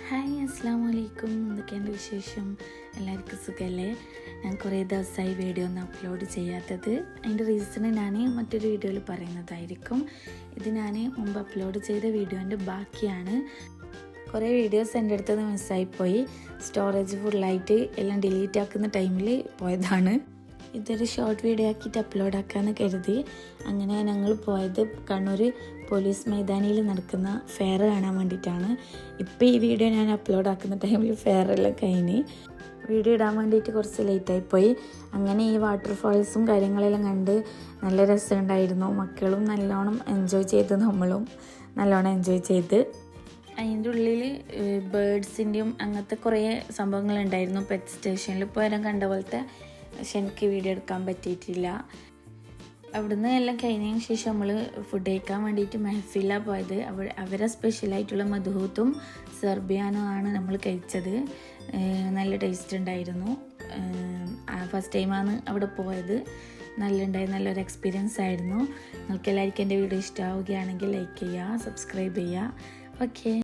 Hi അസ്സലാമു അലൈക്കും. എന്തൊക്കെയുണ്ട് വിശേഷം? എല്ലാവർക്കും സുഖമല്ലേ? ഞാൻ കുറേ ദിവസമായി വീഡിയോ ഒന്നും അപ്ലോഡ് ചെയ്യാത്തത്. അതിൻ്റെ റീസൺ ഞാൻ മറ്റൊരു വീഡിയോയിൽ പറയുന്നതായിരിക്കും. ഇത് ഞാൻ മുമ്പ് അപ്ലോഡ് ചെയ്ത വീഡിയോൻ്റെ ബാക്കിയാണ്. കുറേ വീഡിയോസ് എൻ്റെ അടുത്തത് മിസ്സായിപ്പോയി. സ്റ്റോറേജ് ഫുള്ളായിട്ട് എല്ലാം ഡിലീറ്റ് ആക്കുന്ന ടൈമിൽ പോയതാണ്. ഇതൊരു ഷോർട്ട് വീഡിയോ ആക്കിയിട്ട് അപ്ലോഡ് ആക്കാമെന്ന് കരുതി. അങ്ങനെ ഞങ്ങൾ പോയത് കണ്ണൂർ പോലീസ് മൈതാനിയിൽ നടക്കുന്ന ഫെയർ കാണാൻ വേണ്ടിയിട്ടാണ്. ഇപ്പോൾ ഈ വീഡിയോ ഞാൻ അപ്ലോഡ് ആക്കുന്ന ടൈമിൽ ഫെയറെല്ലാം കഴിഞ്ഞ് വീഡിയോ ഇടാൻ വേണ്ടിയിട്ട് കുറച്ച് ലേറ്റായിപ്പോയി. അങ്ങനെ ഈ വാട്ടർഫാൾസും കാര്യങ്ങളെല്ലാം കണ്ട് നല്ല രസമുണ്ടായിരുന്നു. മക്കളും നല്ലോണം എൻജോയ് ചെയ്ത്, നമ്മളും നല്ലോണം എൻജോയ് ചെയ്ത്. അതിൻ്റെ ഉള്ളിൽ ബേഡ്സിൻ്റെയും അങ്ങനത്തെ കുറേ സംഭവങ്ങളുണ്ടായിരുന്നു. പെറ്റ് സ്റ്റേഷനിൽ പോയാലും കണ്ട പോലത്തെ. പക്ഷെ എനിക്ക് വീഡിയോ എടുക്കാൻ പറ്റിയിട്ടില്ല. അവിടുന്ന് എല്ലാം കഴിഞ്ഞതിന് ശേഷം നമ്മൾ ഫുഡ് കഴിക്കാൻ വേണ്ടിയിട്ട് മെഹഫിലാണ് പോയത്. അവരെ സ്പെഷ്യലായിട്ടുള്ള മധുഹൂത്തും സെർബിയാനും ആണ് നമ്മൾ കഴിച്ചത്. നല്ല ടേസ്റ്റ് ഉണ്ടായിരുന്നു. ഫസ്റ്റ് ടൈമാണ് അവിടെ പോയത്. നല്ലൊരു എക്സ്പീരിയൻസ് ആയിരുന്നു. നിങ്ങൾക്ക് എല്ലാവർക്കും എൻ്റെ വീഡിയോ ഇഷ്ടമാവുകയാണെങ്കിൽ ലൈക്ക് ചെയ്യുക, സബ്സ്ക്രൈബ് ചെയ്യുക. ഓക്കെ.